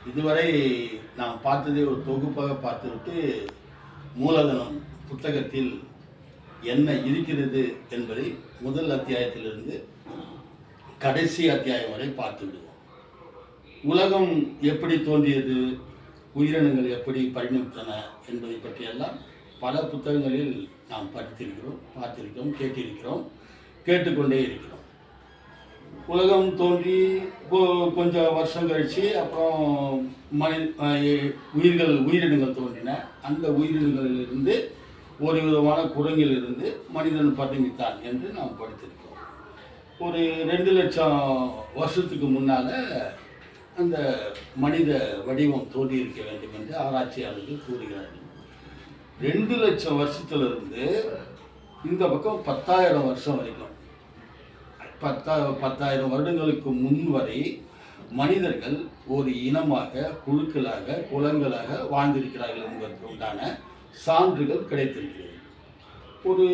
இதுவரை நாம் பார்த்ததை ஒரு தொகுப்பாக பார்த்துவிட்டு மூலதனம் புத்தகத்தில் என்ன இருக்கிறது என்பதை முதல் அத்தியாயத்திலிருந்து கடைசி அத்தியாயம் வரை பார்த்து விடுவோம். உலகம் எப்படி தோன்றியது, உயிரினங்கள் எப்படி பரிணமித்தன என்பதை பற்றியெல்லாம் பல புத்தகங்களில் நாம் படித்திருக்கிறோம், பார்த்திருக்கிறோம், கேட்டுக்கொண்டே இருக்கிறோம். உலகம் தோன்றி கொஞ்சம் வருஷம் கழித்து அப்புறம் உயிரினங்கள் தோன்றின. அந்த உயிரினங்களிலிருந்து ஒரு விதமான குரங்கிலிருந்து மனிதன் பரிணமித்தான் என்று நாம் படித்திருக்கிறோம். ஒரு 2 லட்சம் வருஷத்துக்கு முன்னால் அந்த மனித வடிவம் தோன்றியிருக்க வேண்டும் என்று ஆராய்ச்சியாளர்கள் கூறுகிறார்கள். 2 லட்சம் வருஷத்திலிருந்து இந்த பக்கம் 10,000 வருஷம் வரைக்கும் 10,000 வருடங்களுக்கு முன் வரை மனிதர்கள் ஒரு இனமாக, குழுக்களாக, குலங்களாக வாழ்ந்திருக்கிறார்கள் என்பதற்கு உண்டான சான்றுகள் கிடைத்திருக்கிறது. ஒரு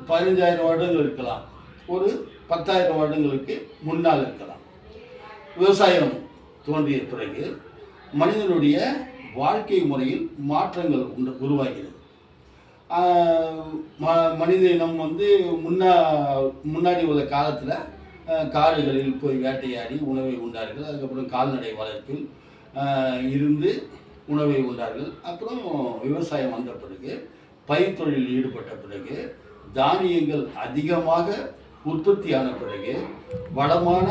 15,000 வருடங்கள் இருக்கலாம், ஒரு 10,000 வருடங்களுக்கு முன்னால் இருக்கலாம். விவசாயம் தோன்றிய பிறகு மனிதனுடைய வாழ்க்கை முறையில் மாற்றங்கள் உருவாகிறது. மனித இனம் முன்னாடி உள்ள காலத்தில் காடுகளில் போய் வேட்டையாடி உணவை உண்டார்கள். அதுக்கப்புறம் கால்நடை வளர்ப்பில் இருந்து உணவை உண்டார்கள். அப்புறம் விவசாயம் வந்த பிறகு, பயிர் தொழிலில் ஈடுபட்ட பிறகு, தானியங்கள் அதிகமாக உற்பத்தியான பிறகு வளமான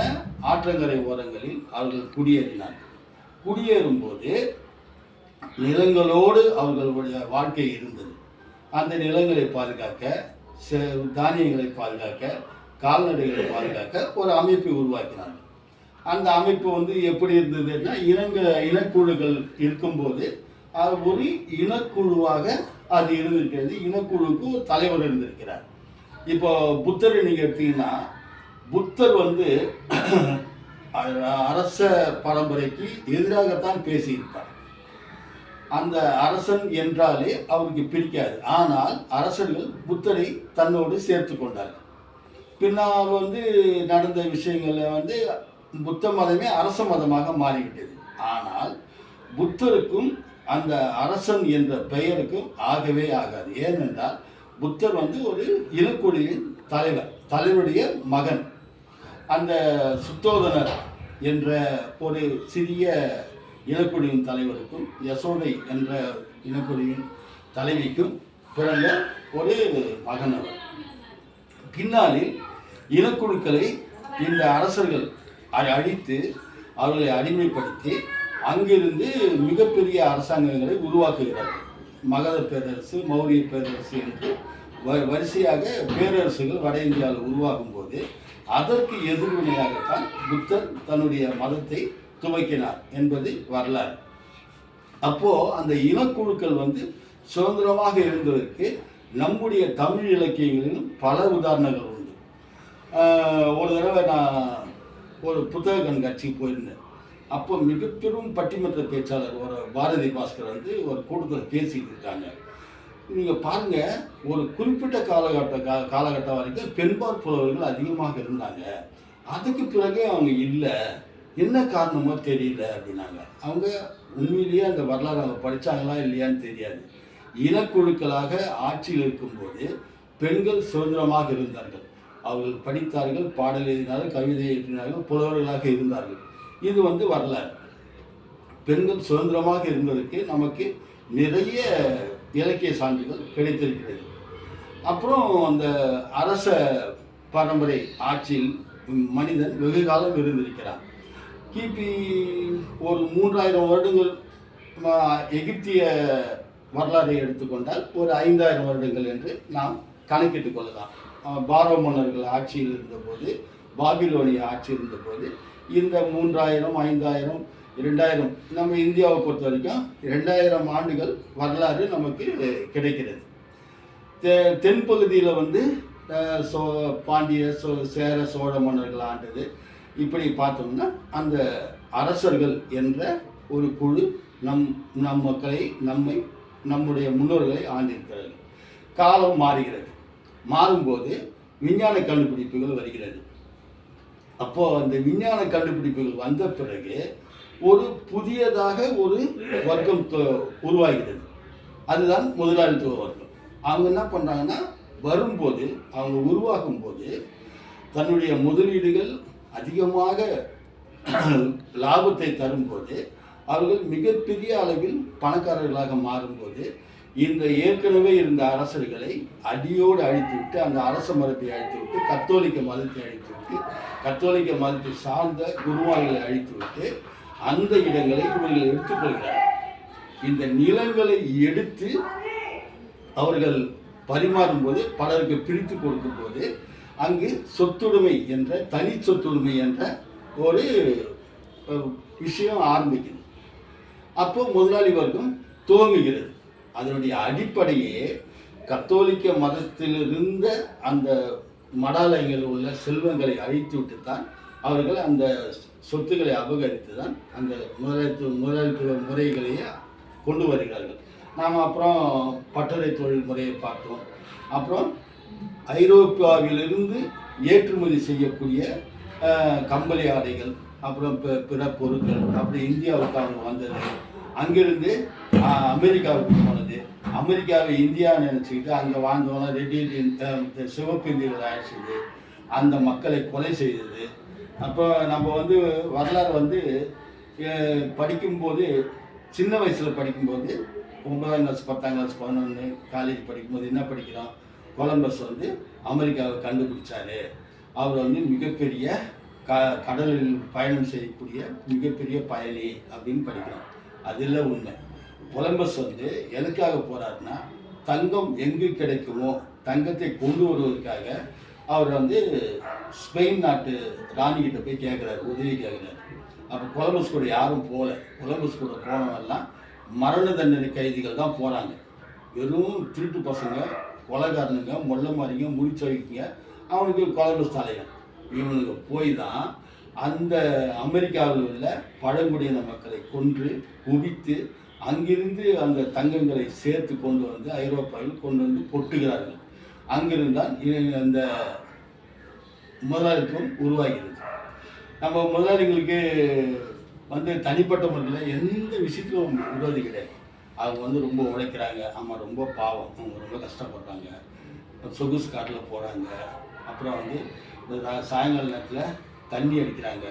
ஆற்றங்கரை ஓரங்களில் அவர்கள் குடியேறினார்கள். குடியேறும்போது நிலங்களோடு அவர்களுடைய வாழ்க்கை இருந்தது. அந்த நிலங்களை பாதுகாக்க, தானியங்களை பாதுகாக்க, கால்நடைகளை பாதுகாக்க ஒரு அமைப்பை உருவாக்கினார்கள். அந்த அமைப்பு எப்படி இருந்ததுன்னா, இனக்குழுக்கள் இருக்கும்போது அது ஒரு இனக்குழுவாக அது இருந்திருக்கிறது. இனக்குழுவுக்கு ஒரு தலைவர் இருந்திருக்கிறார். இப்போ புத்தரை நீங்கள் எடுத்தீங்கன்னா, புத்தர் அரச பரம்பரைக்கு எதிராகத்தான் பேசியிருப்பார். அந்த அரசன் என்றாலே அவருக்கு பிடிக்காது. ஆனால் அரசர்கள் புத்தரை தன்னோடு சேர்த்து கொண்டார்கள். பின்னால் நடந்த விஷயங்களில் புத்த மதமே அரச மதமாக மாறிவிட்டது. ஆனால் புத்தருக்கும் அந்த அரசன் என்ற பெயருக்கும் ஆகவே ஆகாது. ஏனென்றால் புத்தர் ஒரு இனக்குழுவின் தலைவருடைய மகன். அந்த சுத்தோதனர் என்ற ஒரு சிறிய இனக்குழுவின் தலைவருக்கும், யசோதை என்ற இனக்குழுவின் தலைவிக்கும் பிறந்த ஒரு மகன் அவர். பின்னாளில் இனக்குழுக்களை இந்த அரசர்கள் அழித்து அவர்களை அடிமைப்படுத்தி அங்கிருந்து மிகப்பெரிய அரசாங்கங்களை உருவாக்குகிறார்கள். மகத பேரரசு, மௌரிய பேரரசு என்று வரிசையாக பேரரசுகள் வட இந்தியாவில் உருவாகும் போது அதற்கு எதிர்வினையாகத்தான் புத்தர் தன்னுடைய மதத்தை துவக்கினார் என்பது வரலாறு. அப்போ அந்த இனக்குழுக்கள் சுதந்திரமாக இருந்ததற்கு நம்முடைய தமிழ் இலக்கியங்களிலும் பல உதாரணங்கள் உண்டு. ஒரு தடவை நான் ஒரு புத்தக கண்காட்சிக்கு போயிருந்தேன். அப்போ மிக பெரும் பட்டிமன்ற பேச்சாளர் ஒரு பாரதி பாஸ்கர் ஒரு கூட்டத்தில் பேசிட்டு இருக்காங்க. நீங்கள் பாருங்கள், ஒரு குறிப்பிட்ட காலகட்டம் வரைக்கும் பெண்பால் புலவர்கள் அதிகமாக இருந்தாங்க. அதுக்கு பிறகு அவங்க இல்லை, என்ன காரணமோ தெரியல அப்படின்னாங்க. அவங்க உண்மையிலேயே அந்த வரலாறு அவங்க படித்தாங்களா இல்லையான்னு தெரியாது. இனக்குழுக்களாக ஆட்சியில் இருக்கும்போது பெண்கள் சுதந்திரமாக இருந்தார்கள். அவர்கள் படித்தார்கள், பாடல் எழுதினார்கள், கவிதை எழுதினார்கள், புலவர்களாக இருந்தார்கள். இது வரலாறு. பெண்கள் சுதந்திரமாக இருந்ததற்கு நமக்கு நிறைய இலக்கிய சான்றுகள் கிடைத்திருக்கிறது. அப்புறம் அந்த அரச பரம்பரை ஆட்சியில் மனிதன் வெகு காலம் இருந்திருக்கிறான். கிபி ஒரு 3000 வருடங்கள் எகிப்திய வரலாறை எடுத்துக்கொண்டால் ஒரு 5000 வருடங்கள் என்று நாம் கணக்கிட்டுக் கொள்ளலாம். பாரோ மன்னர்கள் ஆட்சியில் இருந்தபோது, பாபிலோனிய ஆட்சி இருந்தபோது இந்த 3000, 5000, 2000 நம்ம இந்தியாவை பொறுத்த வரைக்கும் 2000 ஆண்டுகள் வரலாறு நமக்கு கிடைக்கிறது. தென்பகுதியில் பாண்டிய, சேர, சோழ மன்னர்கள் ஆண்டது. இப்படி பார்த்தோம்னா அந்த அரசர்கள் என்ற ஒரு குழு நம் மக்களை, நம்முடைய முன்னோர்களை ஆண்டிருக்கிறார்கள். காலம் மாறுகிறது. மாறும்போது விஞ்ஞான கண்டுபிடிப்புகள் வருகிறது. அப்போது அந்த விஞ்ஞான கண்டுபிடிப்புகள் வந்த பிறகு ஒரு புதியதாக ஒரு வர்க்கம் உருவாகிறது. அதுதான் முதலாளித்துவ வர்க்கம். அவங்க என்ன பண்ணுறாங்கன்னா, வரும்போது அவங்க உருவாகும் போது தன்னுடைய முதலீடுகள் அதிகமாக லாபத்தை தரும்போது அவர்கள் மிகப்பெரிய அளவில் பணக்காரர்களாக மாறும்போது இந்த ஏற்கனவே இருந்த அரசர்களை அடியோடு அழித்துவிட்டு, அந்த அரச மதத்தை அழித்துவிட்டு, கத்தோலிக்க மதத்தை அழித்துவிட்டு, கத்தோலிக்க மதத்தை சார்ந்த குருவான்களை அழித்துவிட்டு அந்த இடங்களை இவர்கள் எடுத்துக்கொள்கிறார்கள். இந்த நிலங்களை எடுத்து அவர்கள் பரிமாறும் போது, பலருக்கு பிரித்து கொடுக்கும் போது அங்கு சொத்துடைமை என்ற தனி சொத்துடைமை என்ற ஒரு விஷயம் ஆரம்பிக்குது. அப்போ முதலாளி வர்க்கம் துவங்குகிறது. அதனுடைய அடிப்படையே கத்தோலிக்க மதத்திலிருந்த அந்த மடாலயங்களில் உள்ள செல்வங்களை அழித்துவிட்டு தான் அவர்கள் அந்த சொத்துக்களை அபகரித்து தான் அந்த முதலாளித்துவ முறைகளையே கொண்டு வருகிறார்கள். நாம் அப்புறம் பட்டறை தொழில் முறையை பார்த்தோம். அப்புறம் ஐரோப்பாவிலிருந்து ஏற்றுமதி செய்யக்கூடிய கம்பளி ஆடைகள், அப்புறம் பிற பொருட்கள் அப்படி இந்தியாவுக்கு அவங்க வந்தது. அங்கிருந்து அமெரிக்காவுக்கு போனது. அமெரிக்காவை இந்தியா நினச்சிக்கிட்டு அங்கே வாழ்ந்தவங்க ரெட்டி சிவப்பு இந்தியர்கள் ஆயிடுச்சுது, அந்த மக்களை கொலை செய்தது. அப்போ நம்ம வரலாறு படிக்கும்போது, சின்ன வயசில் படிக்கும்போது 9ஆம் கிளாஸ் 10ஆம் கிளாஸ் 11 காலேஜ் படிக்கும்போது என்ன படிக்கிறோம்? கொலம்பஸ் அமெரிக்காவை கண்டுபிடிச்சாரு. அவர் மிகப்பெரிய கடலில் பயணம் செய்யக்கூடிய மிகப்பெரிய பயணி அப்படின்னு படிக்கிறோம். அதில் உண்மை. கொலம்பஸ் எதுக்காக போகிறாருன்னா, தங்கம் எங்கு கிடைக்குமோ தங்கத்தை கொண்டு வருவதற்காக அவர் ஸ்பெயின் நாட்டு ராணிகிட்ட போய் கேட்குறாரு, உதவி கேட்குறாரு. அப்போ கொலம்பஸ் கூட யாரும் போகல. கொலம்பஸ் கூட போனவெல்லாம் மரண தண்டனை கைதிகள் தான் போகிறாங்க. வெறும் திருட்டு பசங்க, கொலைகாரனுங்க, மொல்ல மாதிரிங்க, முடிச்சவைக்குங்க, அவனுக்கு கொலம்பஸ் தலைவன். இவனுக்கு போய் தான் அந்த அமெரிக்காவில் உள்ள பழங்குடியின மக்களை கொன்று குவித்து அங்கிருந்து அந்த தங்கங்களை சேர்த்து கொண்டு ஐரோப்பாவில் கொண்டு கொட்டுகிறார்கள். அங்கிருந்தான் அந்த முதலாளித்துவம் உருவாகிறது. நம்ம முதலாளிகளுக்கு தனிப்பட்ட முறையில் எந்த விஷயத்திலும் விரோதி கிடையாது. அவங்க ரொம்ப உழைக்கிறாங்க. ஆமாம், ரொம்ப பாவம், அவங்க ரொம்ப கஷ்டப்படுறாங்க. சொகுசு காட்டில் போகிறாங்க. அப்புறம் சாயங்கால நேரத்தில் தண்ணி அடிக்கிறாங்க.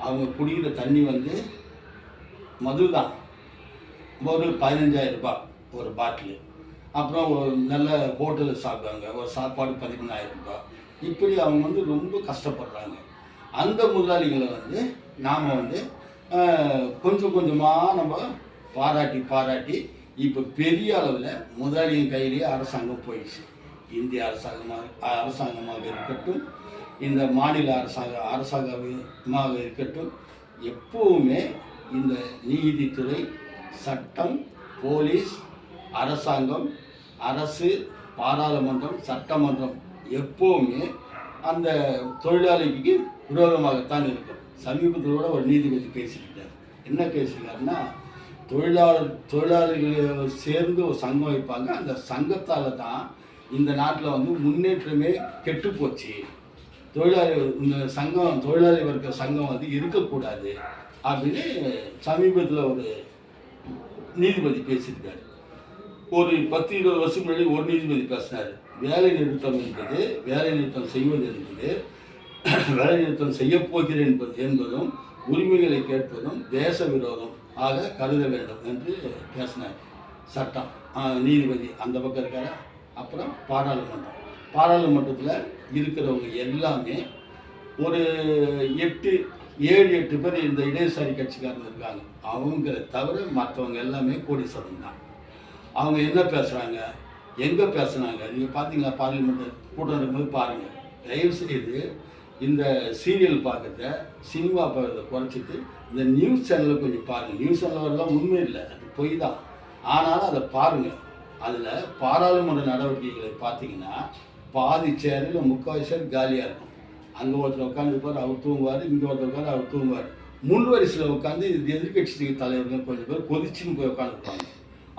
அவங்க குடிக்கிற தண்ணி மது தான். ஒரு 15,000 ரூபாய் ஒரு பாட்டிலு. அப்புறம் ஒரு நல்ல ஹோட்டலில் சாப்பிடுவாங்க. ஒரு சாப்பாடு 13,000 ரூபாய். இப்படி அவங்க ரொம்ப கஷ்டப்படுறாங்க. அந்த முதலாளிகளை நாம் கொஞ்சம் கொஞ்சமாக நம்ம பாராட்டி இப்போ பெரிய அளவில் முதலாளியின் கையிலேயே அரசாங்கம் போயிடுச்சு. இந்திய அரசாங்கமாக இருக்கட்டும், இந்த மாநில அரசாங்கமாக இருக்கட்டும், எப்போவுமே இந்த நீதித்துறை, சட்டம், போலீஸ், அரசாங்கம், அரசு, பாராளுமன்றம், சட்டமன்றம் எப்போவுமே அந்த தொழிலாளிக்கு விரோதமாகத்தான் இருக்கும். சமீபத்தில் கூட ஒரு நீதிபதி பேசிக்கிட்டார். என்ன பேசிக்கிறாருன்னா, தொழிலாளிகள் சேர்ந்து ஒரு சங்கம் வைப்பாங்க. அந்த சங்கத்தால் தான் இந்த நாட்டில் முன்னேற்றமே கெட்டு போச்சு. இந்த சங்கம், தொழிலாளி வர்க்க சங்கம் இருக்கக்கூடாது அப்படின்னு சமீபத்தில் ஒரு நீதிபதி பேசியிருக்காரு. ஒரு 10-20 வருஷம் முன்னாடி ஒரு நீதிபதி பேசினார். வேலை நிறுத்தம் என்பது, வேலை நிறுத்தம் செய்வது என்பது, வேலை நிறுத்தம் செய்யப்போகிறேன் என்பதும் உரிமைகளை கேட்பதும் தேச விரோதம் ஆக கருத வேண்டும் என்று பேசினார். சட்டம் நீதிபதி அந்த பக்கம் இருக்கார. அப்புறம் பாராளுமன்றத்தில் இருக்கிறவங்க எல்லாமே ஒரு 7-8 பேர் இந்த இடதுசாரி கட்சிக்காரங்க இருக்காங்க. அவங்கள தவிர மற்றவங்க எல்லாமே கோடீஸ்வரன் தான். அவங்க என்ன பேசுகிறாங்க, எங்கே பேசுனாங்க, நீங்கள் பார்த்தீங்களா? பார்லிமெண்ட் கூட்டம் இருக்கும்போது பாருங்கள். தயவுசெய்து இந்த சீரியல் பார்க்குறத, சினிமா பார்க்குறத குறைச்சிட்டு இந்த நியூஸ் சேனலை கொஞ்சம் பாருங்கள். நியூஸ் சேனல்லாம் உண்மை இல்லை, அது பொய் தான். ஆனாலும் அதை பாருங்கள். அதில் பாராளுமன்ற நடவடிக்கைகளை பார்த்தீங்கன்னா பாதி சேரில் 3/4 சேர் காலியாக இருக்கும். அங்கே ஒருத்தர் உட்காந்துருப்பார், அவர் தூங்குவார். இங்கே ஒருத்தர் உட்காந்து அவர் தூங்குவார். முன் வரிசையில் உட்காந்து எதிர்கட்சி தலைவர்கள் கொஞ்சம் பேர் கொதிச்சுன்னு போய் உட்காந்துருப்பாங்க.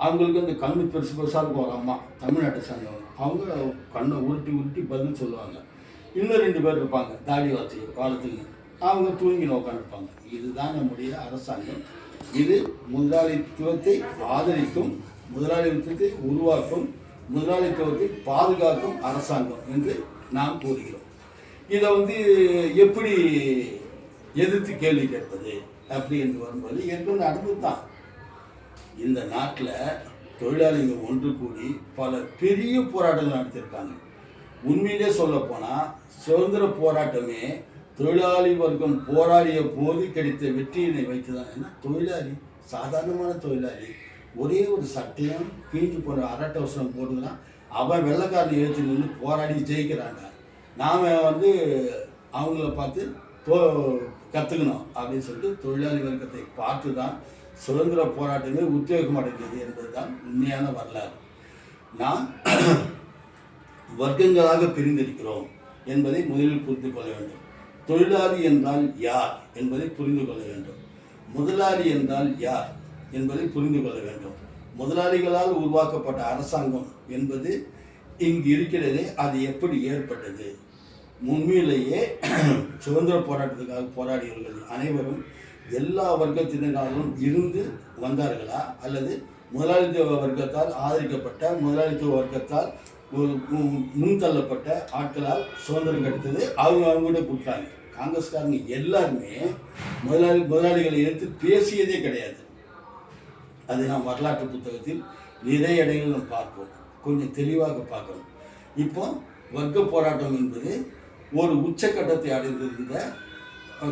அவங்களுக்கு அந்த கண்ணு பெருசு பெருசாக இருக்கும். ஒரு அம்மா தமிழ்நாட்டை சேர்ந்தவங்க, அவங்க கண்ணை உருட்டி பதில் சொல்லுவாங்க. இன்னும் 2 பேர் இருப்பாங்க, தாடி வளர்த்துக்கு அவங்க தூங்கி உட்காந்துருப்பாங்க. இதுதான் நம்முடைய அரசாங்கம். இது முதலாளித்துவத்தை ஆதரிக்கும், முதலாளித்துவத்தை உருவாக்கும், முதலாளித்துவத்தை பாதுகாக்கும் அரசாங்கம் என்று நாம் கூறுகிறோம். இதை வந்து எப்படி எதிர்த்து கேள்வி கேட்பது அப்படி என்று வரும்போது ஏற்கனவே நடந்து தான். இந்த நாட்டில் தொழிலாளிகள் ஒன்று கூடி பல பெரிய போராட்டங்கள் நடத்தியிருக்காங்க. உண்மையிலே சொல்லப்போனால் சுதந்திர போராட்டமே தொழிலாளி வர்க்கம் போராடிய போது கிடைத்த வெற்றியினை வைத்து தான். ஏன்னா தொழிலாளி, சாதாரணமான தொழிலாளி, ஒரே ஒரு சட்டையும் கீழ்த்து போகிற அரட்டவசரம் போட்டுக்கிறான். அவன் வெள்ளைக்காரனை எழுத்து நின்று போராடி ஜெயிக்கிறாங்க. நாம் வந்து அவங்கள பார்த்து கற்றுக்கணும் அப்படின்னு சொல்லிட்டு தொழிலாளி வர்க்கத்தை பார்த்து தான் சுதந்திர போராட்டமே உத்வேகம் அடைந்தது என்பது தான் உண்மையான வரலாறு. நாம் வர்க்கங்களாக பிரிந்திருக்கிறோம் என்பதை முதலில் புரிந்து கொள்ள வேண்டும். தொழிலாளி என்றால் யார் என்பதை புரிந்து கொள்ள வேண்டும். முதலாளி என்றால் யார் என்பதை புரிந்து கொள்ள வேண்டும். முதலாளிகளால் உருவாக்கப்பட்ட அரசாங்கம் என்பது இங்கு இருக்கிறதே, அது எப்படி ஏற்பட்டது? உண்மையிலேயே சுதந்திர போராட்டத்துக்காக போராடியவர்கள் அனைவரும் எல்லா வர்க்கத்தினராலும் இருந்து வந்தார்களா, அல்லது முதலாளித்துவ வர்க்கத்தால் ஆதரிக்கப்பட்ட, முதலாளித்துவ வர்க்கத்தால் முன்தள்ளப்பட்ட ஆட்களால் சுதந்திரம் கிடைத்தது? அவங்ககிட்ட கொடுத்தாங்க. காங்கிரஸ்காரங்க எல்லாருமே முதலாளிகளை எடுத்து பேசியதே கிடையாது. அதை நாம் வரலாற்று புத்தகத்தில் நிறைய இடங்கள் நாம் பார்ப்போம், கொஞ்சம் தெளிவாக பார்க்கணும். இப்போ வர்க்க போராட்டம் என்பது ஒரு உச்சக்கட்டத்தை அடைந்திருந்த,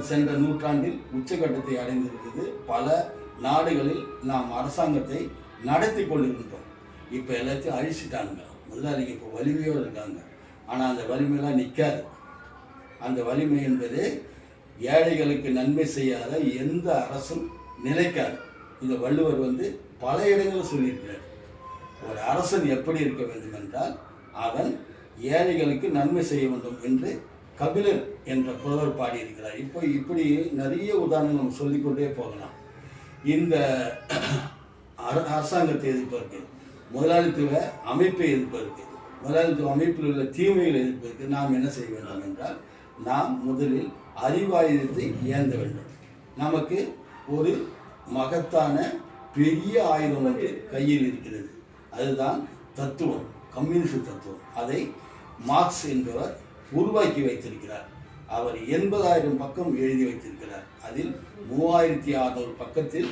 சென்ற நூற்றாண்டில் உச்சக்கட்டத்தை அடைந்திருந்தது. பல நாடுகளில் நாம் அரசாங்கத்தை நடத்தி கொண்டிருந்தோம். இப்போ எல்லாத்தையும் அழிச்சிட்டாங்க. முதலாளிங்க இப்போ வலிமையோடு இருக்காங்க. ஆனால் அந்த வலிமையெல்லாம் நிற்காது. அந்த வலிமை என்பது ஏழைகளுக்கு நன்மை செய்யாத எந்த அரசும் நிலைக்காது. இந்த வள்ளுவர் வந்து பல இடங்களில் சொல்லியிருக்கிறார். ஒரு அரசன் எப்படி இருக்க வேண்டும் என்றால் அவன் ஏழைகளுக்கு நன்மை செய்ய வேண்டும் என்று கபிலர் என்ற புலவர் பாடியிருக்கிறார். இப்போ இப்படி நிறைய உதாரணங்கள் நம்ம சொல்லிக்கொண்டே போகலாம். இந்த அரசாங்கத்தை எதிர்ப்பதற்கு, முதலாளித்துவ அமைப்பை எதிர்ப்பதற்கு, முதலாளித்துவ அமைப்பில் உள்ள தீமைகளை எதிர்ப்பதற்கு நாம் என்ன செய்ய வேண்டும் என்றால், நாம் முதலில் அறிவாயுதத்தை ஏந்த வேண்டும். நமக்கு ஒரு மகத்தான பெரிய ஆயுதம் வந்து கையில் இருக்கிறது. அதுதான் தத்துவம், கம்யூனிஸ்ட் தத்துவம். அதை மார்க்ஸ் என்பவர் உருவாக்கி வைத்திருக்கிறார். அவர் 80,000 பக்கம் எழுதி வைத்திருக்கிறார். அதில் 3600 பக்கத்தில்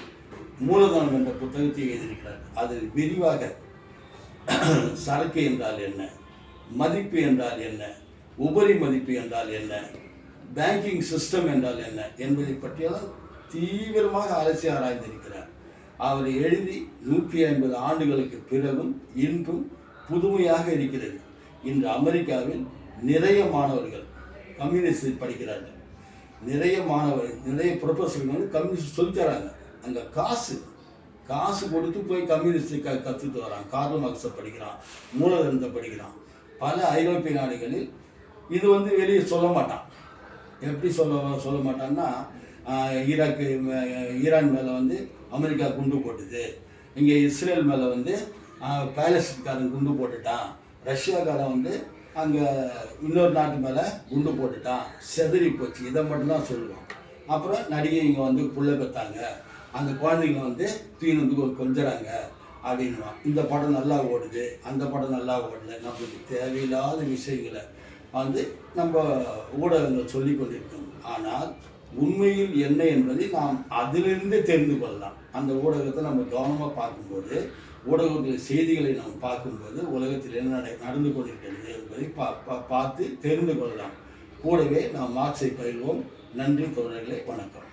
மூலதனம் என்ற புத்தகத்தை எழுதியிருக்கிறார். அதில் விரிவாக சரக்கு என்றால் என்ன, மதிப்பு என்றால் என்ன, உபரி மதிப்பு என்றால் என்ன, பேங்கிங் சிஸ்டம் என்றால் என்ன என்பதை பற்றியெல்லாம் தீவிரமாக அலசி ஆராய்ந்திருக்கிறார். அவர் எழுதி 150 ஆண்டுகளுக்கு பிறகும் இன்றும் புதுமையாக இருக்கிறது. இன்று அமெரிக்காவில் நிறைய மாணவர்கள் கம்யூனிஸ்ட் படிக்கிறார்கள். நிறைய மாணவர்கள், நிறைய ப்ரொஃபஸர்கள் வந்து கம்யூனிஸ்ட் சொல்லித்தராங்க. அங்கே காசு கொடுத்து போய் கம்யூனிஸ்ட் கற்றுட்டு வரான். கார்ல் மார்க்ஸை படிக்கிறான், மூலதனத்தை படிக்கிறான். பல ஐரோப்பிய நாடுகளில் இது வந்து வெளியே சொல்ல மாட்டான். எப்படி சொல்ல மாட்டான்னா, ஈரான் மேலே வந்து அமெரிக்கா குண்டு போட்டுது, இங்கே இஸ்ரேல் மேலே வந்து பாலஸ்தீன்காரன் குண்டு போட்டுட்டான், ரஷ்யாக்காரன் வந்து அங்கே இன்னொரு நாட்டு மேலே குண்டு போட்டுட்டான், செதறி போச்சு, இதை மட்டும்தான் சொல்லுவோம். அப்புறம் நடிகைங்க வந்து புள்ள பெற்றாங்க, அந்த குழந்தைங்க வந்து தீன் வந்து கொஞ்சறாங்க அப்படின்வான். இந்த படம் நல்லா ஓடுது, அந்த படம் நல்லா ஓடலை. நம்மளுக்கு தேவையில்லாத விஷயங்களை வந்து நம்ம ஊடகங்கள் சொல்லி கொண்டிருக்கோம். ஆனால் உண்மையில் என்ன என்பதை நாம் அதிலிருந்தே தெரிந்து கொள்ளலாம். அந்த ஊடகத்தை நம்ம கவனமாக பார்க்கும்போது, ஊடகத்தில் செய்திகளை நாம் பார்க்கும்போது உலகத்தில் என்ன நடந்து கொண்டிருக்கிறது என்பதை பார்த்து தெரிந்து கொள்ளலாம். கூடவே நாம் மார்க்ஸை பயில்வோம். நன்றி தோழர்களே, வணக்கம்.